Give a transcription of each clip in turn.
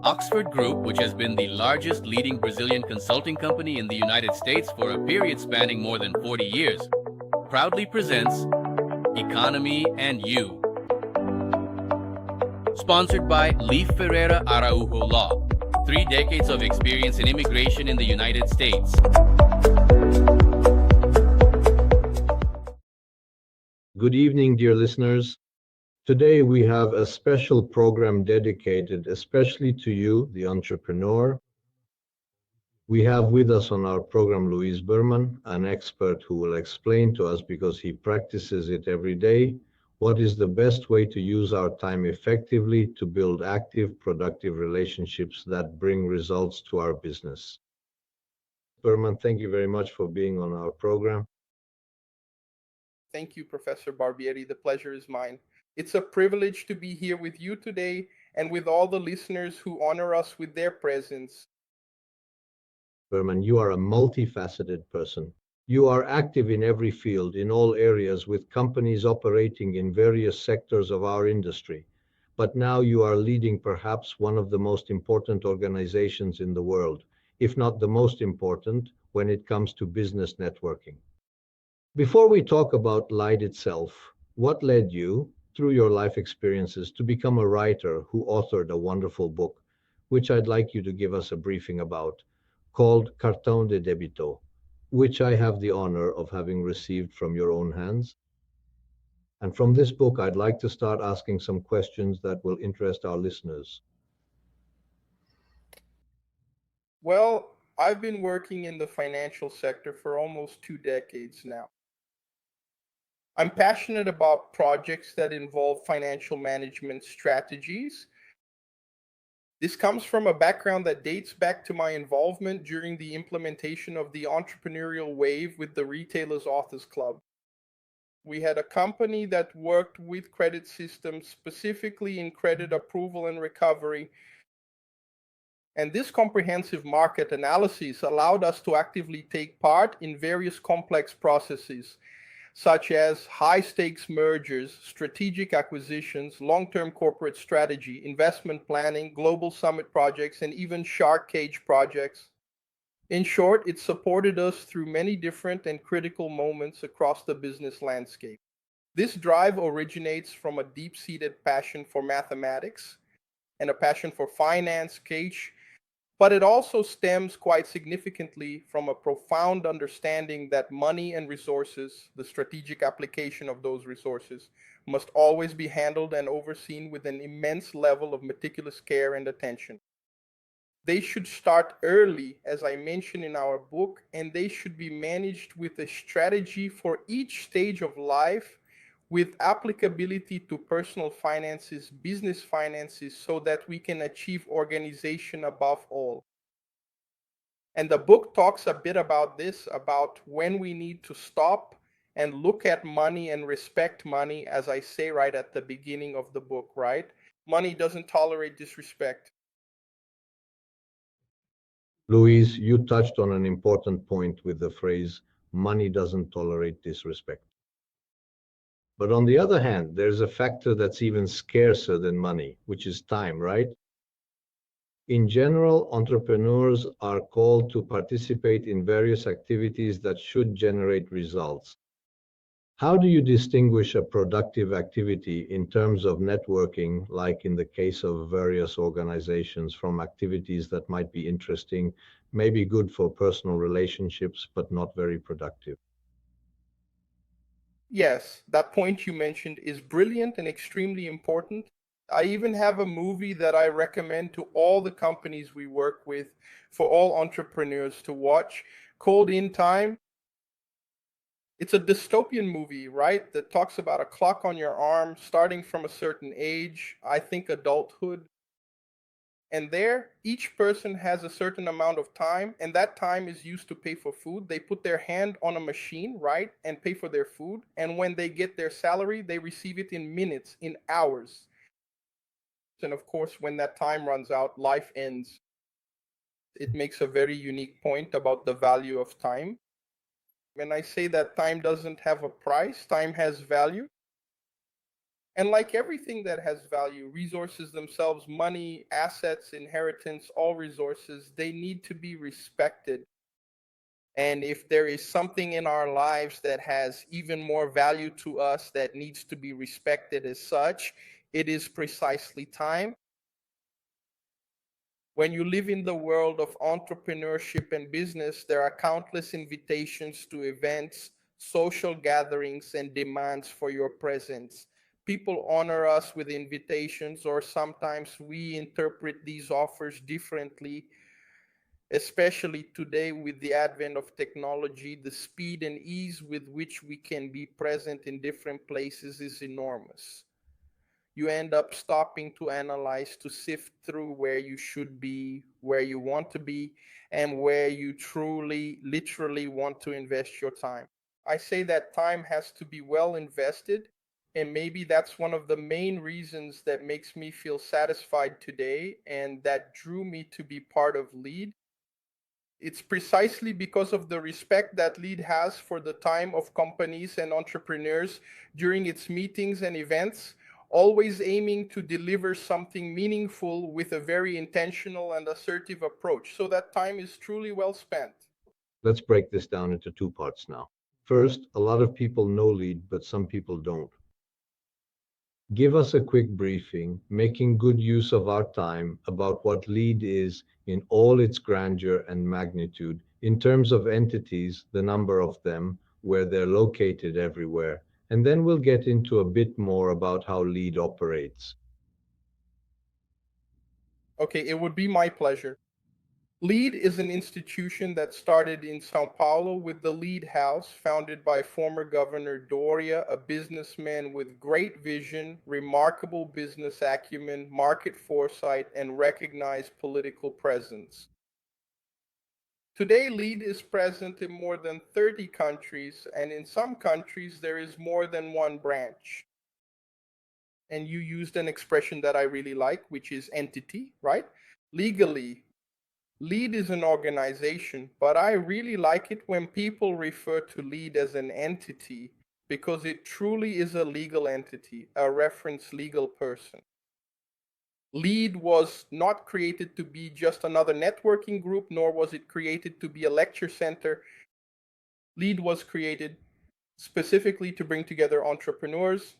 Oxford Group, which has been the largest leading Brazilian consulting company in the United States for a period spanning more than 40 years, proudly presents Economy and You. Sponsored by Leif Ferreira Araujo Law, 3 decades of experience in immigration in the United States. Good evening, dear listeners. Today we have a special program dedicated especially to you, the entrepreneur. We have with us on our program LUIZ BIRMAN, an expert who will explain to us, because he practices it every day, what is the best way to use our time effectively to build active, productive relationships that bring results to our business. BIRMAN, thank you very much for being on our program. Thank you, Professor Barbieri. The pleasure is mine. It's a privilege to be here with you today and with all the listeners who honor us with their presence. BIRMAN, you are a multifaceted person. You are active in every field, in all areas, with companies operating in various sectors of our industry. But now you are leading perhaps one of the most important organizations in the world, if not the most important, when it comes to business networking. Before we talk about LIDE itself, what led you, through your life experiences, to become a writer who authored a wonderful book, which I'd like you to give us a briefing about, called Cartão de Débito, which I have the honor of having received from your own hands? And from this book, I'd like to start asking some questions that will interest our listeners. Well, I've been working in the financial sector for almost 2 decades now. I'm passionate about projects that involve financial management strategies. This comes from a background that dates back to my involvement during the implementation of the entrepreneurial wave with the Retailers Authors Club. We had a company that worked with credit systems, specifically in credit approval and recovery. And this comprehensive market analysis allowed us to actively take part in various complex processes, such as high-stakes mergers, strategic acquisitions, long-term corporate strategy, investment planning, global summit projects, and even shark cage projects. In short, it supported us through many different and critical moments across the business landscape. This drive originates from a deep-seated passion for mathematics and a passion for finance, cash, but it also stems quite significantly from a profound understanding that money and resources, the strategic application of those resources, must always be handled and overseen with an immense level of meticulous care and attention. They should start early, as I mentioned in our book, and they should be managed with a strategy for each stage of life, with applicability to personal finances, business finances, so that we can achieve organization above all. And the book talks a bit about this, about when we need to stop and look at money and respect money, as I say right at the beginning of the book, right? Money doesn't tolerate disrespect. Louise, you touched on an important point with the phrase, money doesn't tolerate disrespect. But on the other hand, there's a factor that's even scarcer than money, which is time, right? In general, entrepreneurs are called to participate in various activities that should generate results. How do you distinguish a productive activity in terms of networking, like in the case of various organizations, from activities that might be interesting, maybe good for personal relationships, but not very productive? Yes, that point you mentioned is brilliant and extremely important. I even have a movie that I recommend to all the companies we work with, for all entrepreneurs to watch, called In Time. It's a dystopian movie, right? That talks about a clock on your arm starting from a certain age, I think adulthood. And there, each person has a certain amount of time, and that time is used to pay for food. They put their hand on a machine, right, and pay for their food. And when they get their salary, they receive it in minutes, in hours. And of course, when that time runs out, life ends. It makes a very unique point about the value of time. When I say that time doesn't have a price, time has value. And like everything that has value, resources themselves, money, assets, inheritance, all resources, they need to be respected. And if there is something in our lives that has even more value to us that needs to be respected as such, it is precisely time. When you live in the world of entrepreneurship and business, there are countless invitations to events, social gatherings, and demands for your presence. People honor us with invitations, or sometimes we interpret these offers differently. Especially today, with the advent of technology, the speed and ease with which we can be present in different places is enormous. You end up stopping to analyze, to sift through where you should be, where you want to be, and where you truly, literally want to invest your time. I say that time has to be well invested, and maybe that's one of the main reasons that makes me feel satisfied today and that drew me to be part of LEAD. It's precisely because of the respect that LEAD has for the time of companies and entrepreneurs during its meetings and events, always aiming to deliver something meaningful with a very intentional and assertive approach. So that time is truly well spent. Let's break this down into two parts now. First, a lot of people know LEAD, but some people don't. Give us a quick briefing, making good use of our time, about what LEAD is in all its grandeur and magnitude, in terms of entities, the number of them, where they're located everywhere, and then we'll get into a bit more about how LEAD operates. Okay, it would be my pleasure. LEAD is an institution that started in Sao Paulo with the LEAD House, founded by former Governor Doria, a businessman with great vision, remarkable business acumen, market foresight, and recognized political presence. Today, LEAD is present in more than 30 countries, and in some countries, there is more than one branch. And you used an expression that I really like, which is entity, right? Legally, LEAD is an organization, but I really like it when people refer to LEAD as an entity because it truly is a legal entity, a reference legal person. LEAD was not created to be just another networking group, nor was it created to be a lecture center. LEAD was created specifically to bring together entrepreneurs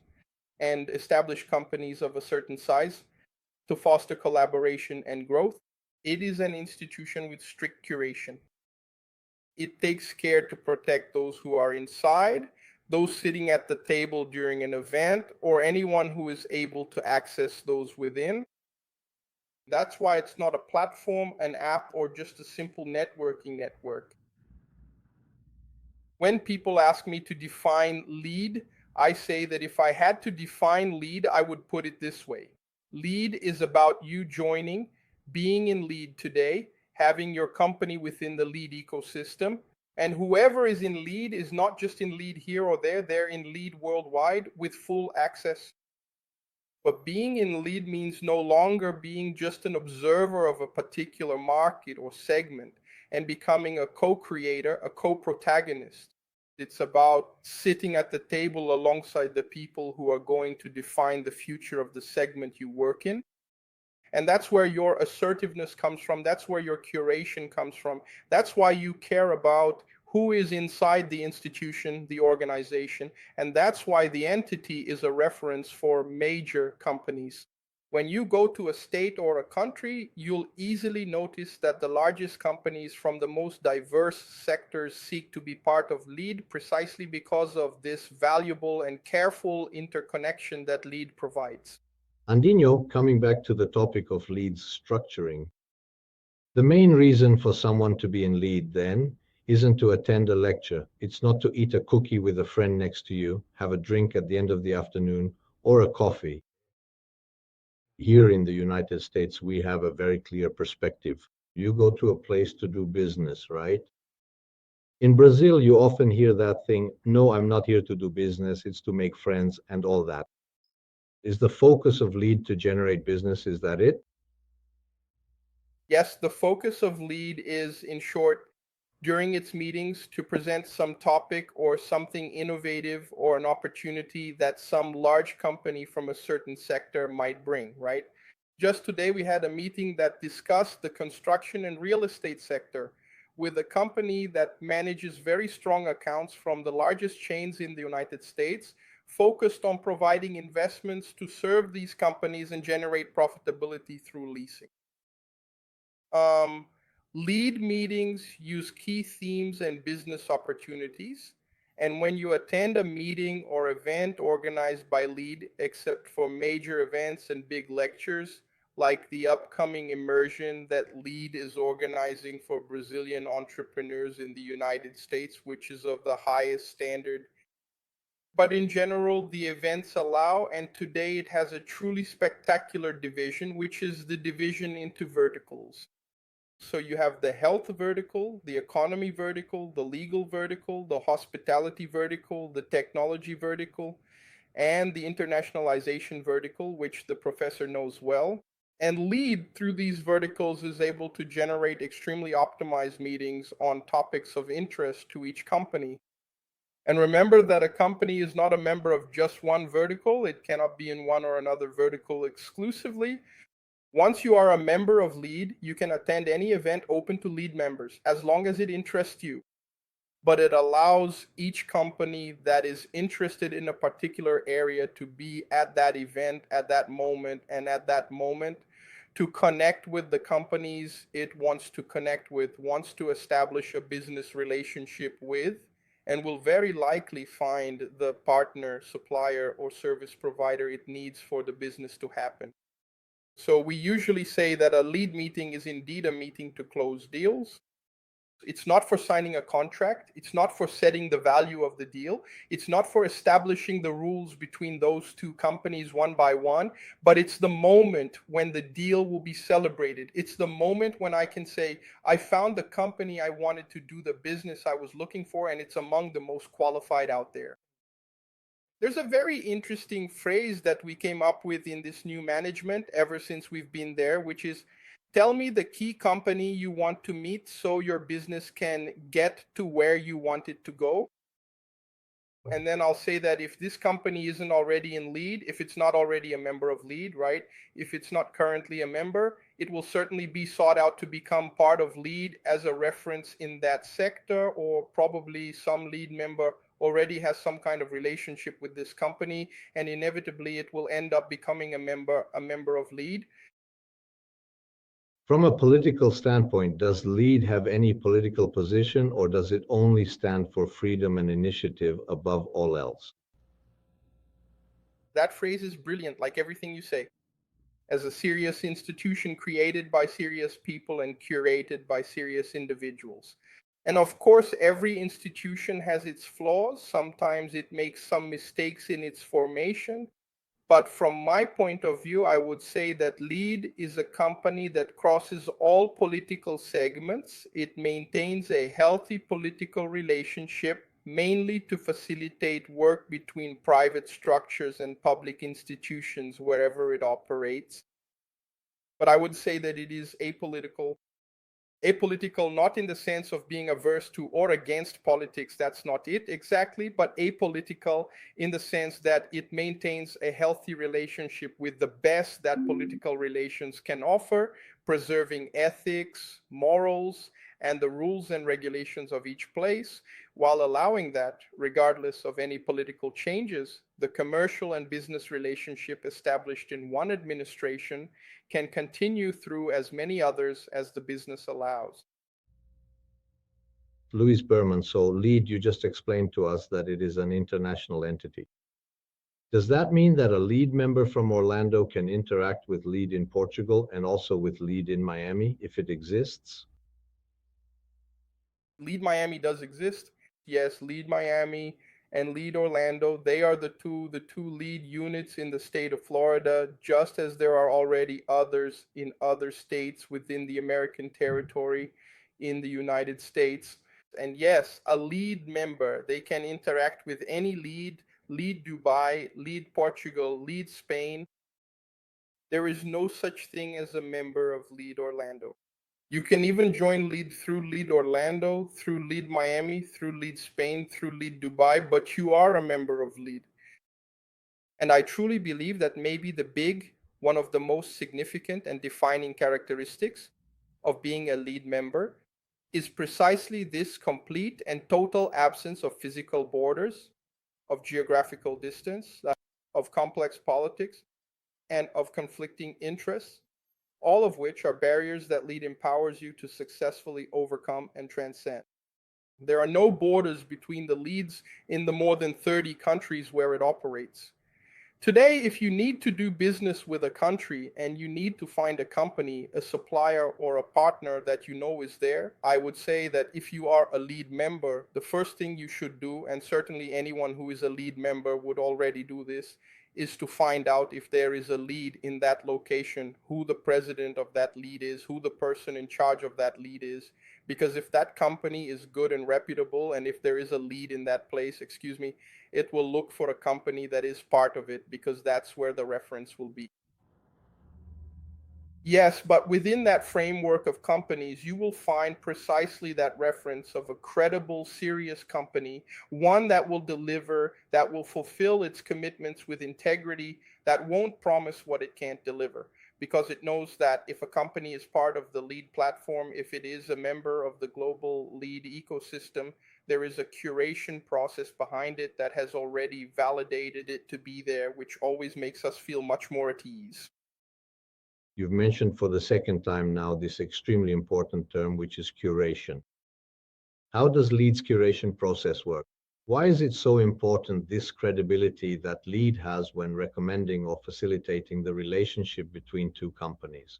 and established companies of a certain size to foster collaboration and growth. It is an institution with strict curation. It takes care to protect those who are inside, those sitting at the table during an event, or anyone who is able to access those within. That's why it's not a platform, an app, or just a simple networking network. When people ask me to define LEAD, I say that if I had to define LEAD, I would put it this way. LEAD is about you joining, being in LEAD today, having your company within the LEAD ecosystem, and whoever is in LEAD is not just in LEAD here or there, they're in LEAD worldwide with full access. But being in LEAD means no longer being just an observer of a particular market or segment and becoming a co-creator, a co-protagonist. It's about sitting at the table alongside the people who are going to define the future of the segment you work in. And that's where your assertiveness comes from. That's where your curation comes from. That's why you care about who is inside the institution, the organization. And that's why the entity is a reference for major companies. When you go to a state or a country, you'll easily notice that the largest companies from the most diverse sectors seek to be part of LEAD precisely because of this valuable and careful interconnection that LEAD provides. Andino, coming back to the topic of LEAD's structuring, the main reason for someone to be in LEAD then isn't to attend a lecture. It's not to eat a cookie with a friend next to you, have a drink at the end of the afternoon, or a coffee. Here in the United States, we have a very clear perspective. You go to a place to do business, right? In Brazil, you often hear that thing, no, I'm not here to do business, it's to make friends and all that. Is the focus of LEAD to generate business? Is that it? Yes, the focus of LEAD is, in short, during its meetings to present some topic or something innovative or an opportunity that some large company from a certain sector might bring, right? Just today, we had a meeting that discussed the construction and real estate sector with a company that manages very strong accounts from the largest chains in the United States, focused on providing investments to serve these companies and generate profitability through leasing. LEAD meetings use key themes and business opportunities. And when you attend a meeting or event organized by LEAD, except for major events and big lectures, like the upcoming immersion that LEAD is organizing for Brazilian entrepreneurs in the United States, which is of the highest standard. But in general, the events allow, and today it has a truly spectacular division, which is the division into verticals. So you have the health vertical, the economy vertical, the legal vertical, the hospitality vertical, the technology vertical, and the internationalization vertical, which the professor knows well. And LEAD, through these verticals, is able to generate extremely optimized meetings on topics of interest to each company. And remember that a company is not a member of just one vertical. It cannot be in one or another vertical exclusively. Once you are a member of LEAD, you can attend any event open to LEAD members as long as it interests you. But it allows each company that is interested in a particular area to be at that event, at that moment, and at that moment to connect with the companies it wants to connect with, wants to establish a business relationship with, and will very likely find the partner, supplier, or service provider it needs for the business to happen. So we usually say that a LEAD meeting is indeed a meeting to close deals. It's not for signing a contract. It's not for setting the value of the deal. It's not for establishing the rules between those two companies one by one, but it's the moment when the deal will be celebrated. It's the moment when I can say, I found the company I wanted to do the business I was looking for, and it's among the most qualified out there. There's a very interesting phrase that we came up with in this new management ever since we've been there, which is, tell me the key company you want to meet so your business can get to where you want it to go. And then I'll say that if this company isn't already in LEAD, if it's not already a member of LEAD, right? If it's not currently a member, it will certainly be sought out to become part of LEAD as a reference in that sector, or probably some LEAD member already has some kind of relationship with this company, and inevitably it will end up becoming a member of LEAD. From a political standpoint, does LEAD have any political position, or does it only stand for freedom and initiative above all else? That phrase is brilliant, like everything you say. As a serious institution created by serious people and curated by serious individuals. And of course, every institution has its flaws. Sometimes it makes some mistakes in its formation. But from my point of view, I would say that LEAD is a company that crosses all political segments. It maintains a healthy political relationship, mainly to facilitate work between private structures and public institutions wherever it operates. But I would say that it is apolitical. Apolitical, not in the sense of being averse to or against politics, that's not it exactly, but apolitical in the sense that it maintains a healthy relationship with the best that political relations can offer, preserving ethics, morals, and the rules and regulations of each place, while allowing that, regardless of any political changes, the commercial and business relationship established in one administration can continue through as many others as the business allows. LUIZ BIRMAN, so LEAD, you just explained to us that it is an international entity. Does that mean that a LEAD member from Orlando can interact with LEAD in Portugal and also with LEAD in Miami if it exists? LEAD Miami does exist. Yes, LEAD Miami and LEAD Orlando, they are the two LEAD units in the state of Florida, just as there are already others in other states within the American territory in the United States. And yes, a LEAD member, they can interact with any LEAD, LEAD Dubai, LEAD Portugal, LEAD Spain. There is no such thing as a member of LEAD Orlando. You can even join LIDE through LIDE Orlando, through LIDE Miami, through LIDE Spain, through LIDE Dubai, but you are a member of LIDE. And I truly believe that maybe one of the most significant and defining characteristics of being a LIDE member is precisely this complete and total absence of physical borders, of geographical distance, of complex politics, and of conflicting interests, all of which are barriers that LIDE empowers you to successfully overcome and transcend. There are no borders between the LIDEs in the more than 30 countries where it operates. Today, if you need to do business with a country and you need to find a company, a supplier, or a partner that you know is there, I would say that if you are a LIDE member, the first thing you should do, and certainly anyone who is a LIDE member would already do this, is to find out if there is a LIDE in that location, who the president of that LIDE is, who the person in charge of that LIDE is. Because if that company is good and reputable, and if there is a LIDE in that place, it will look for a company that is part of it, because that's where the reference will be. Yes, but within that framework of companies, you will find precisely that reference of a credible, serious company, one that will deliver, that will fulfill its commitments with integrity, that won't promise what it can't deliver, because it knows that if a company is part of the LIDE platform, if it is a member of the global LIDE ecosystem, there is a curation process behind it that has already validated it to be there, which always makes us feel much more at ease. You've mentioned for the second time now this extremely important term, which is curation. How does LIDE's curation process work? Why is it so important, this credibility that LIDE has when recommending or facilitating the relationship between two companies?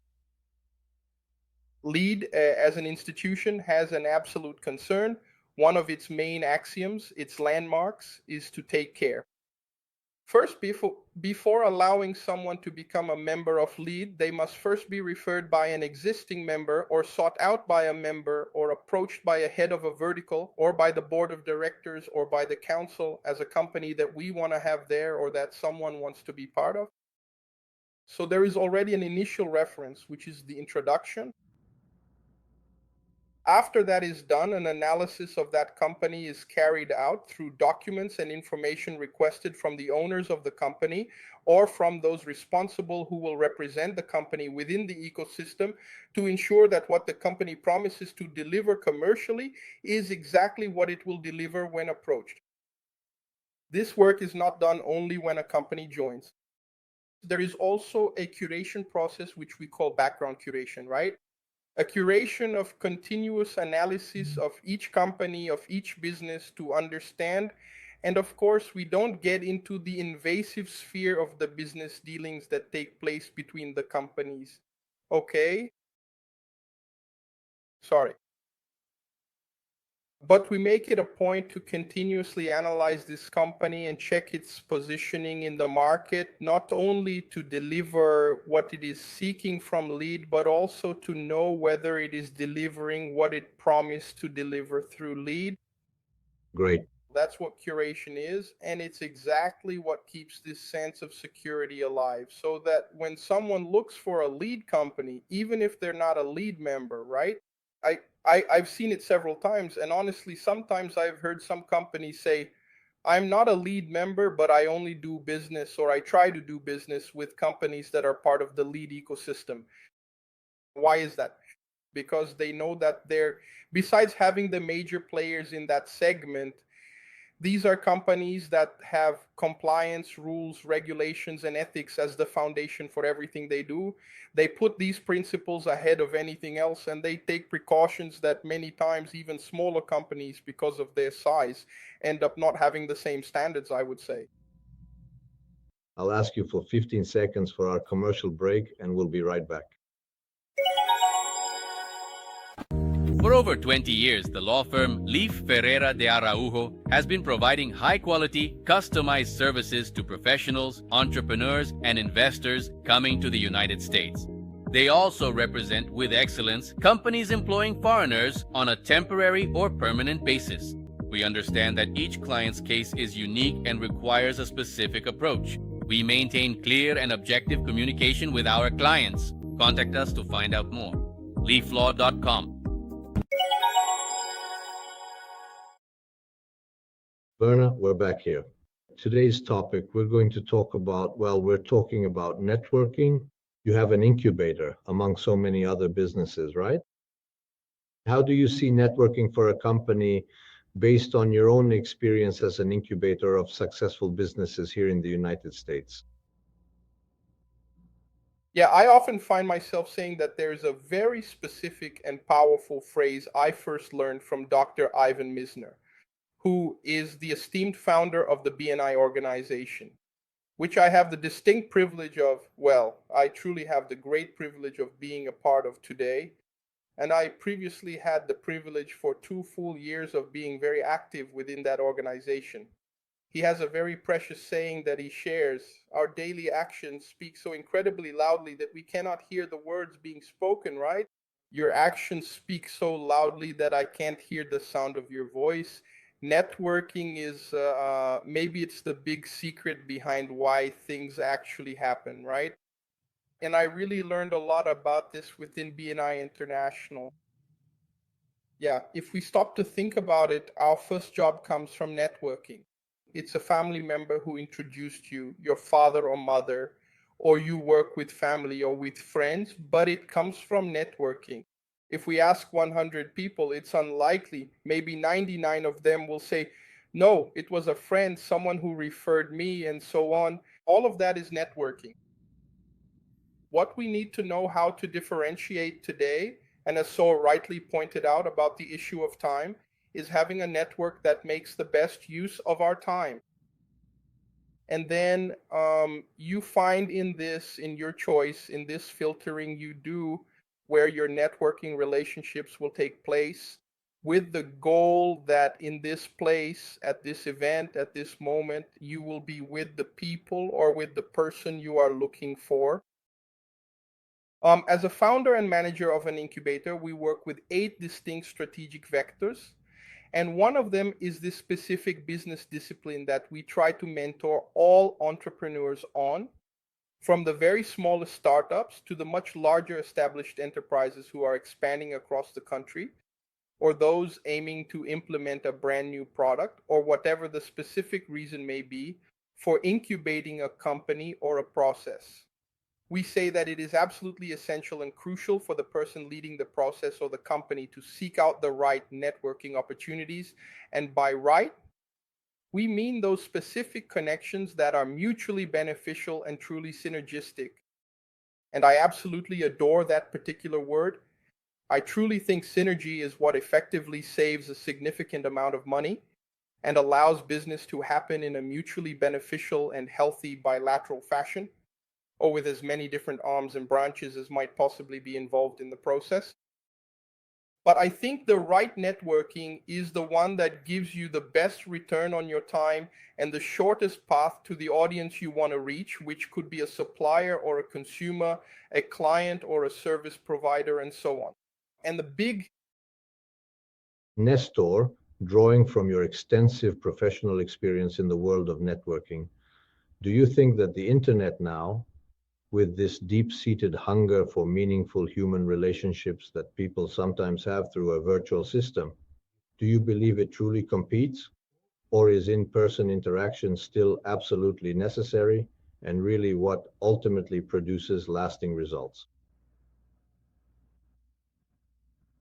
LIDE, as an institution, has an absolute concern. One of its main axioms, its landmarks, is to take care. First, before allowing someone to become a member of LIDE, they must first be referred by an existing member, or sought out by a member, or approached by a head of a vertical, or by the board of directors, or by the council as a company that we want to have there, or that someone wants to be part of. So there is already an initial reference, which is the introduction. After that is done, an analysis of that company is carried out through documents and information requested from the owners of the company, or from those responsible who will represent the company within the ecosystem, to ensure that what the company promises to deliver commercially is exactly what it will deliver when approached. This work is not done only when a company joins. There is also a curation process, which we call background curation, right? A curation of continuous analysis of each company, of each business, to understand. And of course, we don't get into the invasive sphere of the business dealings that take place between the companies. Okay? Sorry. But we make it a point to continuously analyze this company and check its positioning in the market, not only to deliver what it is seeking from LIDE, but also to know whether it is delivering what it promised to deliver through LIDE. Great. That's what curation is, and it's exactly what keeps this sense of security alive, so that when someone looks for a LIDE company, even if they're not a LIDE member, right? I've seen it several times, and honestly, sometimes I've heard some companies say, I'm not a LIDE member, but I only do business, or I try to do business with companies that are part of the LIDE ecosystem. Why is that? Because they know that besides having the major players in that segment, these are companies that have compliance, rules, regulations, and ethics as the foundation for everything they do. They put these principles ahead of anything else, and they take precautions that many times even smaller companies, because of their size, end up not having the same standards, I would say. I'll ask you for 15 seconds for our commercial break, and we'll be right back. For over 20 years, the law firm Leaf Ferreira de Araujo has been providing high-quality, customized services to professionals, entrepreneurs, and investors coming to the United States. They also represent with excellence companies employing foreigners on a temporary or permanent basis. We understand that each client's case is unique and requires a specific approach. We maintain clear and objective communication with our clients. Contact us to find out more. leaflaw.com. Berna, we're back here. Today's topic, we're going to talk about, well, we're talking about networking. You have an incubator among so many other businesses, right? How do you see networking for a company based on your own experience as an incubator of successful businesses here in the United States? Yeah, I often find myself saying that there's a very specific and powerful phrase I first learned from Dr. Ivan Misner, who is the esteemed founder of the BNI organization, which I have the distinct privilege of, well, I truly have the great privilege of being a part of today. And I previously had the privilege for 2 full years of being very active within that organization. He has a very precious saying that he shares. Our daily actions speak so incredibly loudly that we cannot hear the words being spoken, right? Your actions speak so loudly that I can't hear the sound of your voice. Networking is maybe it's the big secret behind why things actually happen, right? And I really learned a lot about this within BNI International. Yeah, if we stop to think about it, our first job comes from networking. It's a family member who introduced you, your father or mother, or you work with family or with friends, but it comes from networking. If we ask 100 people, it's unlikely, maybe 99 of them will say, no, it was a friend, someone who referred me, and so on. All of that is networking. What we need to know how to differentiate today, and as so rightly pointed out about the issue of time, is having a network that makes the best use of our time. And then you find in this, in your choice, in this filtering you do, where your networking relationships will take place, with the goal that in this place, at this event, at this moment, you will be with the people or with the person you are looking for. As a founder and manager of an incubator, we work with 8 distinct strategic vectors. And one of them is this specific business discipline that we try to mentor all entrepreneurs on, from the very smallest startups to the much larger established enterprises who are expanding across the country, or those aiming to implement a brand new product, or whatever the specific reason may be for incubating a company or a process. We say that it is absolutely essential and crucial for the person leading the process or the company to seek out the right networking opportunities. And by right, we mean those specific connections that are mutually beneficial and truly synergistic. And I absolutely adore that particular word. I truly think synergy is what effectively saves a significant amount of money and allows business to happen in a mutually beneficial and healthy bilateral fashion, or with as many different arms and branches as might possibly be involved in the process. But I think the right networking is the one that gives you the best return on your time and the shortest path to the audience you want to reach, which could be a supplier or a consumer, a client or a service provider, and so on. And the big Nestor, drawing from your extensive professional experience in the world of networking, do you think that the internet now, with this deep-seated hunger for meaningful human relationships that people sometimes have through a virtual system, do you believe it truly competes? Or is in-person interaction still absolutely necessary and really what ultimately produces lasting results?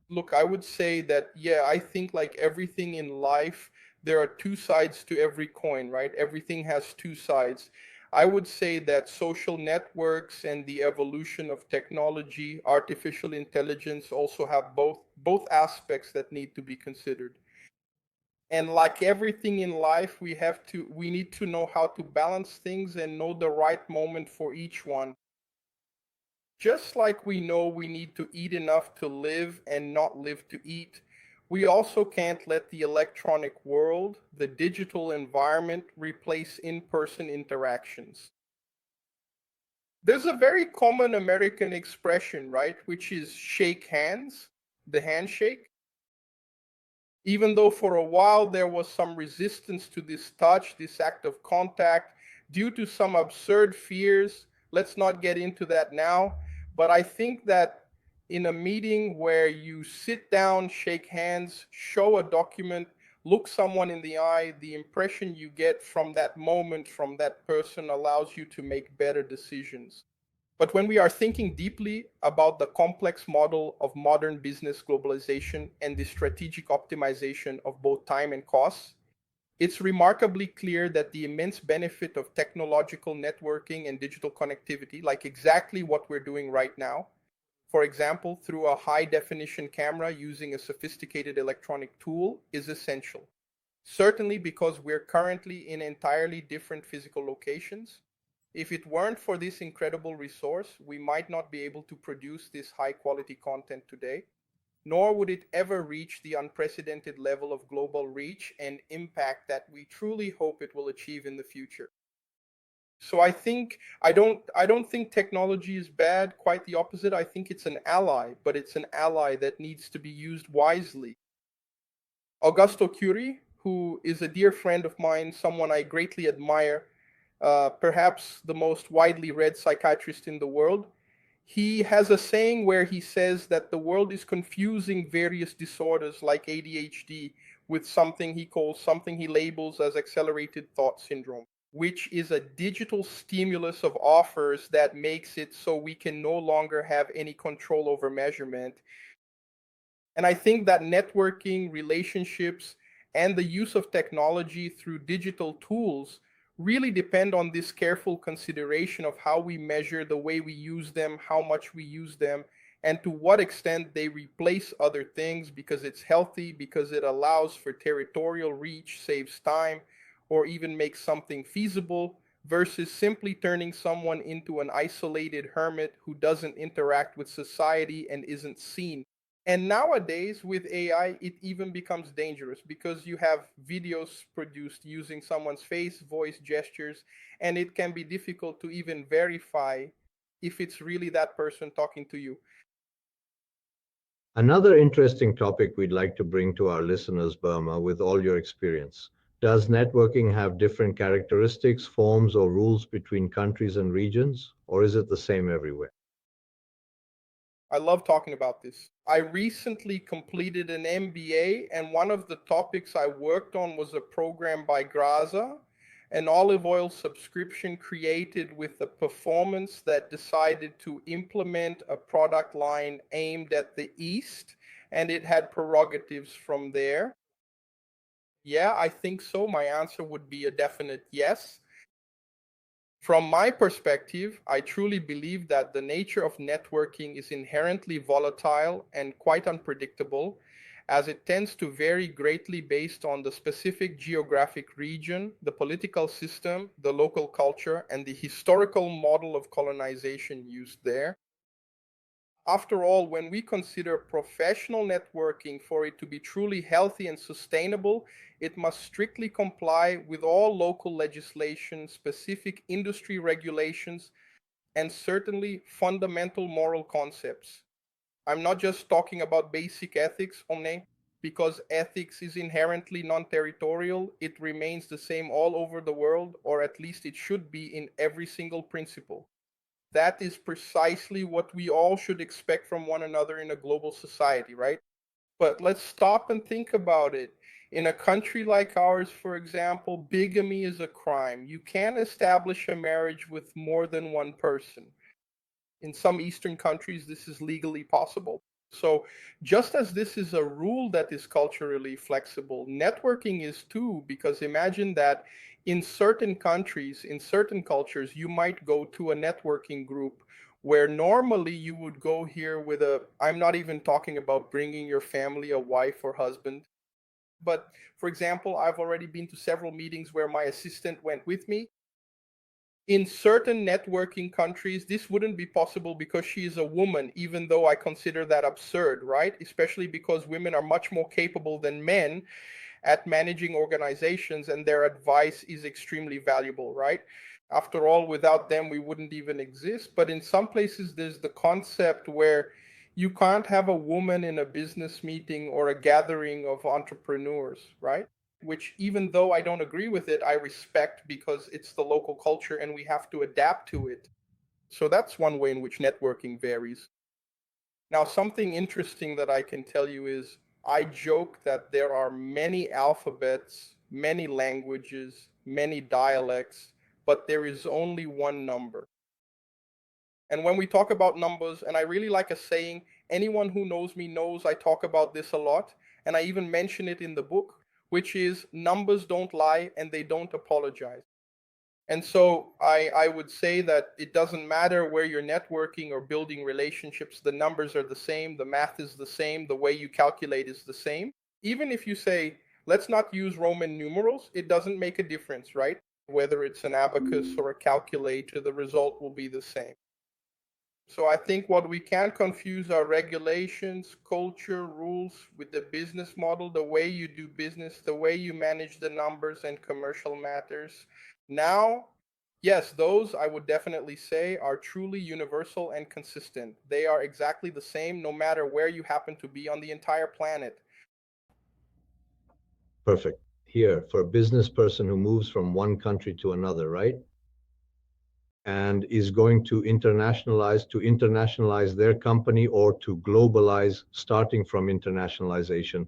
Look, I would say that, yeah, I think like everything in life, there are 2 sides to every coin, right? Everything has 2 sides. I would say that social networks and the evolution of technology, artificial intelligence also have both aspects that need to be considered. And like everything in life, we need to know how to balance things and know the right moment for each one. Just like we know we need to eat enough to live and not live to eat, we also can't let the electronic world, the digital environment, replace in-person interactions. There's a very common American expression, right, which is shake hands, the handshake. Even though for a while there was some resistance to this touch, this act of contact, due to some absurd fears. Let's not get into that now. But I think that in a meeting where you sit down, shake hands, show a document, look someone in the eye, the impression you get from that moment, from that person, allows you to make better decisions. But when we are thinking deeply about the complex model of modern business globalization and the strategic optimization of both time and costs, it's remarkably clear that the immense benefit of technological networking and digital connectivity, like exactly what we're doing right now, for example, through a high definition camera using a sophisticated electronic tool, is essential. Certainly because we're currently in entirely different physical locations. If it weren't for this incredible resource, we might not be able to produce this high quality content today, nor would it ever reach the unprecedented level of global reach and impact that we truly hope it will achieve in the future. So I don't think technology is bad, quite the opposite. I think it's an ally, but it's an ally that needs to be used wisely. Augusto Cury, who is a dear friend of mine, someone I greatly admire, perhaps the most widely read psychiatrist in the world, he has a saying where he says that the world is confusing various disorders like ADHD with something he labels as accelerated thought syndrome, which is a digital stimulus of offers that makes it so we can no longer have any control over measurement. And I think that networking, relationships, and the use of technology through digital tools really depend on this careful consideration of how we measure the way we use them, how much we use them, and to what extent they replace other things because it's healthy, because it allows for territorial reach, saves time, or even makes something feasible, versus simply turning someone into an isolated hermit who doesn't interact with society and isn't seen. And nowadays, with AI, it even becomes dangerous because you have videos produced using someone's face, voice, gestures, and it can be difficult to even verify if it's really that person talking to you. Another interesting topic we'd like to bring to our listeners, Burma, with all your experience. Does networking have different characteristics, forms, or rules between countries and regions, or is it the same everywhere? I love talking about this. I recently completed an MBA, and one of the topics I worked on was a program by Graza, an olive oil subscription created with a performance that decided to implement a product line aimed at the East, and it had prerogatives from there. Yeah, I think so. My answer would be a definite yes. From my perspective, I truly believe that the nature of networking is inherently volatile and quite unpredictable, as it tends to vary greatly based on the specific geographic region, the political system, the local culture, and the historical model of colonization used there. After all, when we consider professional networking for it to be truly healthy and sustainable, it must strictly comply with all local legislation, specific industry regulations, and certainly fundamental moral concepts. I'm not just talking about basic ethics only, because ethics is inherently non territorial. It remains the same all over the world, or at least it should be in every single principle. That is precisely what we all should expect from one another in a global society, right? But let's stop and think about it. In a country like ours, for example, bigamy is a crime. You can't establish a marriage with more than one person. In some Eastern countries, this is legally possible. So, just as this is a rule that is culturally flexible, networking is too, because imagine that in certain countries, in certain cultures, you might go to a networking group where normally you would go here with I'm not even talking about bringing your family, a wife or husband. But for example, I've already been to several meetings where my assistant went with me. In certain networking countries, this wouldn't be possible because she is a woman, even though I consider that absurd, right? Especially because women are much more capable than men at managing organizations and their advice is extremely valuable, right? After all, without them, we wouldn't even exist. But in some places, there's the concept where you can't have a woman in a business meeting or a gathering of entrepreneurs, right? Which, even though I don't agree with it, I respect because it's the local culture and we have to adapt to it. So that's one way in which networking varies. Now, something interesting that I can tell you is I joke that there are many alphabets, many languages, many dialects, but there is only one number. And when we talk about numbers, and I really like a saying, anyone who knows me knows I talk about this a lot, and I even mention it in the book, which is numbers don't lie and they don't apologize. And so I would say that it doesn't matter where you're networking or building relationships, the numbers are the same, the math is the same, the way you calculate is the same. Even if you say, let's not use Roman numerals, it doesn't make a difference, right? Whether it's an abacus or a calculator, the result will be the same. So I think what we can't confuse are regulations, culture, rules with the business model, the way you do business, the way you manage the numbers and commercial matters. Now, yes, those I would definitely say are truly universal and consistent. They are exactly the same no matter where you happen to be on the entire planet. Perfect. Here, for a business person who moves from one country to another, right? And is going to internationalize their company or to globalize, starting from internationalization.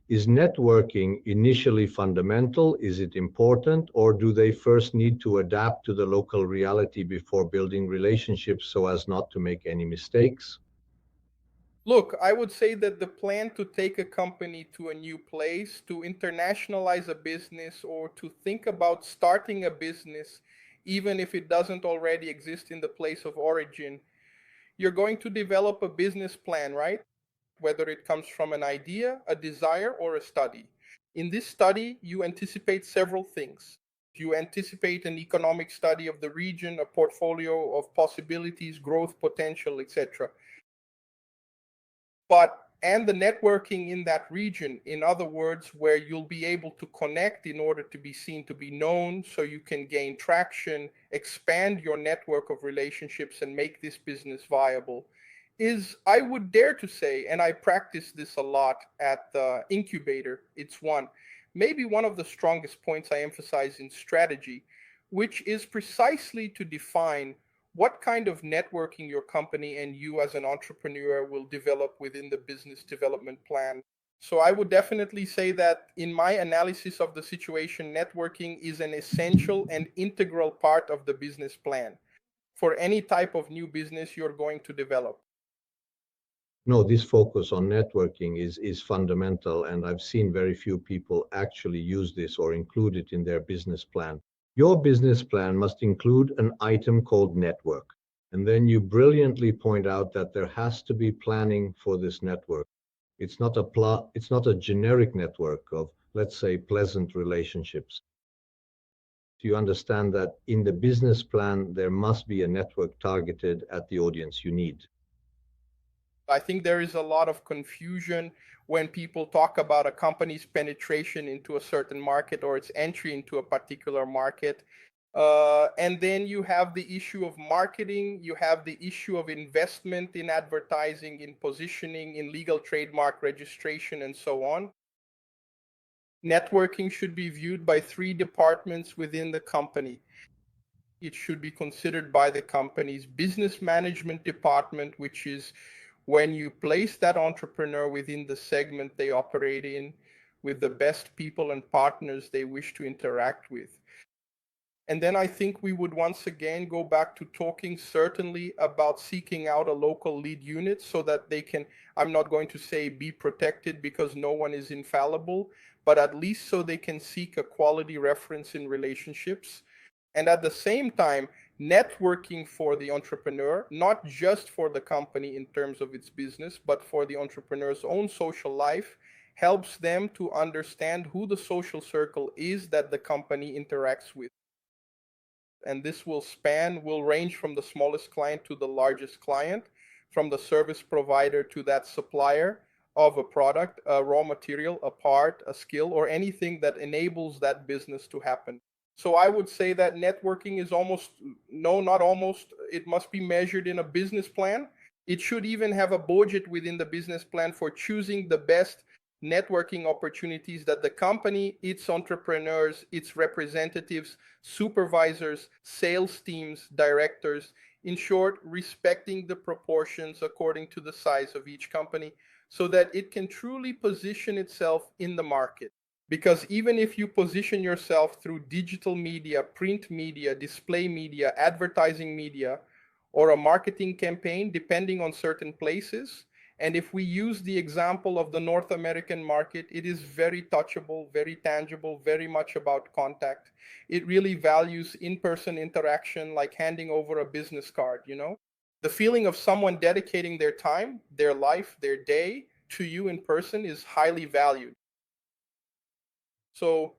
Is networking initially fundamental? Is it important? Or do they first need to adapt to the local reality before building relationships so as not to make any mistakes? Look, I would say that the plan to take a company to a new place, to internationalize a business, or to think about starting a business, even if it doesn't already exist in the place of origin, you're going to develop a business plan, right? Whether it comes from an idea, a desire, or a study. In this study, you anticipate several things. You anticipate an economic study of the region, a portfolio of possibilities, growth potential, etc. And the networking in that region, in other words, where you'll be able to connect in order to be seen, to be known, so you can gain traction, expand your network of relationships and make this business viable, is, I would dare to say, and I practice this a lot at the incubator, it's maybe one of the strongest points I emphasize in strategy, which is precisely to define what kind of networking your company and you as an entrepreneur will develop within the business development plan. So I would definitely say that in my analysis of the situation, networking is an essential and integral part of the business plan for any type of new business you're going to develop. No, this focus on networking is fundamental, and I've seen very few people actually use this or include it in their business plan. Your business plan must include an item called network. And then you brilliantly point out that there has to be planning for this network. It's not a generic network of, let's say, pleasant relationships. Do you understand that in the business plan there must be a network targeted at the audience you need? I think there is a lot of confusion when people talk about a company's penetration into a certain market or its entry into a particular market. And then you have the issue of marketing, you have the issue of investment in advertising, in positioning, in legal trademark registration, and so on. Networking should be viewed by three departments within the company. It should be considered by the company's business management department, which is when you place that entrepreneur within the segment they operate in with the best people and partners they wish to interact with. And then I think we would once again go back to talking certainly about seeking out a local lead unit so that they can, I'm not going to say be protected because no one is infallible, but at least so they can seek a quality reference in relationships. And at the same time, networking for the entrepreneur, not just for the company in terms of its business, but for the entrepreneur's own social life, helps them to understand who the social circle is that the company interacts with. And this will range from the smallest client to the largest client, from the service provider to that supplier of a product, a raw material, a part, a skill, or anything that enables that business to happen. So I would say that networking is not almost, it must be measured in a business plan. It should even have a budget within the business plan for choosing the best networking opportunities that the company, its entrepreneurs, its representatives, supervisors, sales teams, directors, in short, respecting the proportions according to the size of each company so that it can truly position itself in the market. Because even if you position yourself through digital media, print media, display media, advertising media, or a marketing campaign, depending on certain places, and if we use the example of the North American market, it is very touchable, very tangible, very much about contact. It really values in-person interaction, like handing over a business card, you know? The feeling of someone dedicating their time, their life, their day to you in person is highly valued. So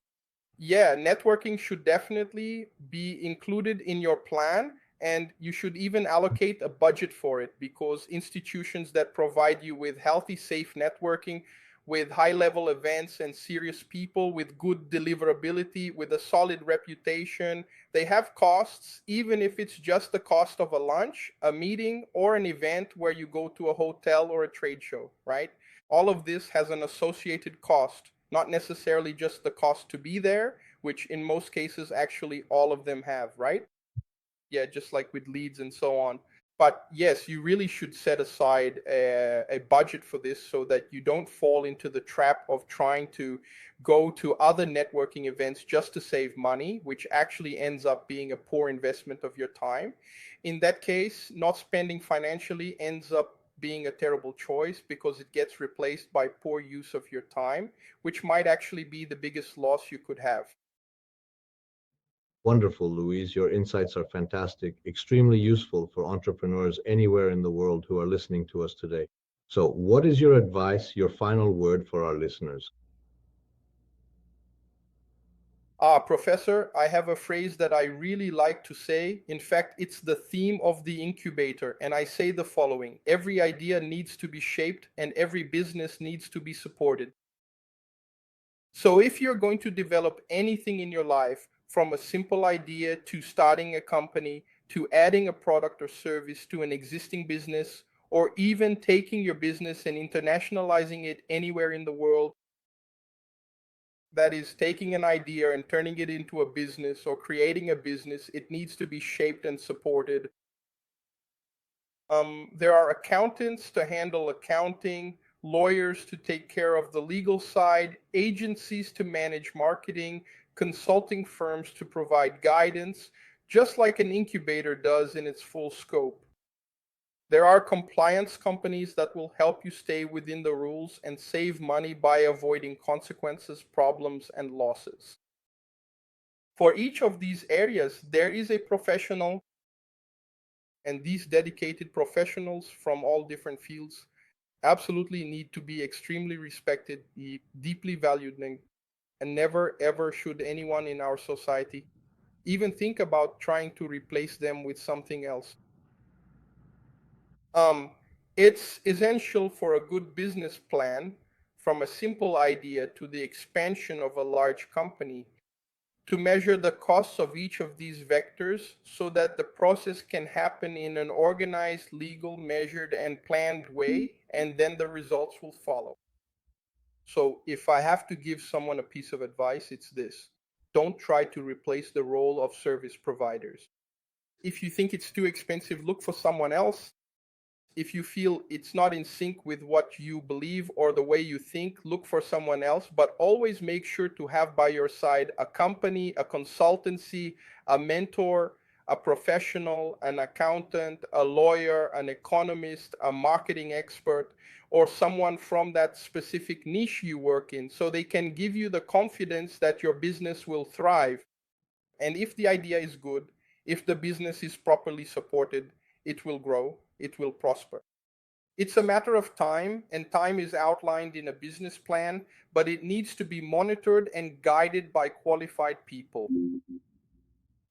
yeah, networking should definitely be included in your plan, and you should even allocate a budget for it, because institutions that provide you with healthy, safe networking, with high-level events and serious people, with good deliverability, with a solid reputation, they have costs, even if it's just the cost of a lunch, a meeting, or an event where you go to a hotel or a trade show, right? All of this has an associated cost, not necessarily just the cost to be there, which in most cases actually all of them have, right? Yeah, just like with leads and so on. But yes, you really should set aside a budget for this so that you don't fall into the trap of trying to go to other networking events just to save money, which actually ends up being a poor investment of your time. In that case, not spending financially ends up being a terrible choice because it gets replaced by poor use of your time, which might actually be the biggest loss you could have. Wonderful, Louise. Your insights are fantastic, extremely useful for entrepreneurs anywhere in the world who are listening to us today. So, what is your advice, your final word for our listeners? Professor, I have a phrase that I really like to say. In fact, it's the theme of the incubator. And I say the following: every idea needs to be shaped and every business needs to be supported. So if you're going to develop anything in your life, from a simple idea to starting a company, to adding a product or service to an existing business, or even taking your business and internationalizing it anywhere in the world, that is taking an idea and turning it into a business or creating a business, it needs to be shaped and supported. There are accountants to handle accounting, lawyers to take care of the legal side, agencies to manage marketing, consulting firms to provide guidance, just like an incubator does in its full scope. There are compliance companies that will help you stay within the rules and save money by avoiding consequences, problems, and losses. For each of these areas, there is a professional, and these dedicated professionals from all different fields absolutely need to be extremely respected, be deeply valued, and never ever should anyone in our society even think about trying to replace them with something else. Um, it's essential for a good business plan, from a simple idea to the expansion of a large company, to measure the costs of each of these vectors so that the process can happen in an organized, legal, measured, and planned way, and then the results will follow. So if I have to give someone a piece of advice, it's this: don't try to replace the role of service providers. If you think it's too expensive, look for someone else. If you feel it's not in sync with what you believe or the way you think, look for someone else, but always make sure to have by your side a company, a consultancy, a mentor, a professional, an accountant, a lawyer, an economist, a marketing expert, or someone from that specific niche you work in, so they can give you the confidence that your business will thrive. And if the idea is good, if the business is properly supported, it will grow, it will prosper. It's a matter of time, and time is outlined in a business plan, but it needs to be monitored and guided by qualified people.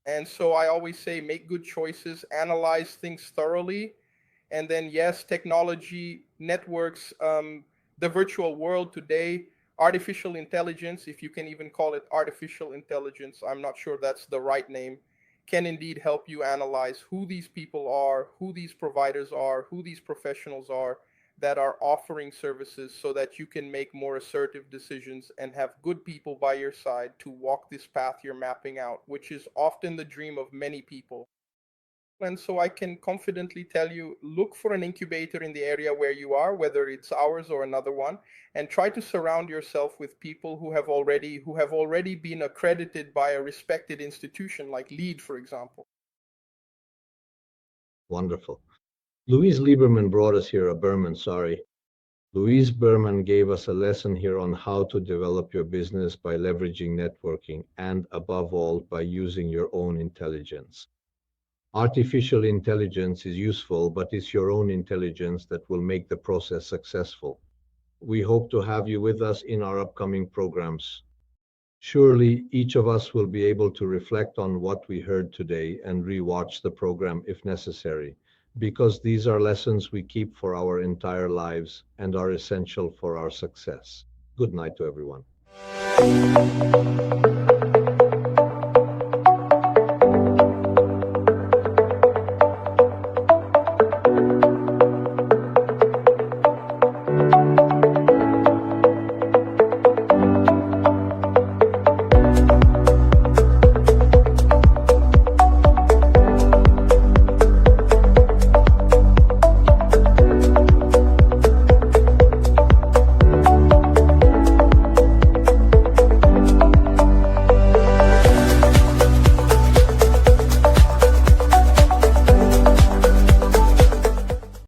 And so I always say, make good choices, analyze things thoroughly, and then yes, technology, networks, the virtual world today, artificial intelligence, if you can even call it artificial intelligence, I'm not sure that's the right name, can indeed help you analyze who these people are, who these providers are, who these professionals are, that are offering services so that you can make more assertive decisions and have good people by your side to walk this path you're mapping out, which is often the dream of many people. And so I can confidently tell you, look for an incubator in the area where you are, whether it's ours or another one, and try to surround yourself with people who have already been accredited by a respected institution like LEED, for example. Wonderful. LUIZ Lieberman brought us here, Birman, sorry. LUIZ Birman gave us a lesson here on how to develop your business by leveraging networking and, above all, by using your own intelligence. Artificial intelligence is useful, but it's your own intelligence that will make the process successful. We hope to have you with us in our upcoming programs. Surely each of us will be able to reflect on what we heard today and re-watch the program if necessary, because these are lessons we keep for our entire lives and are essential for our success. Good night to everyone.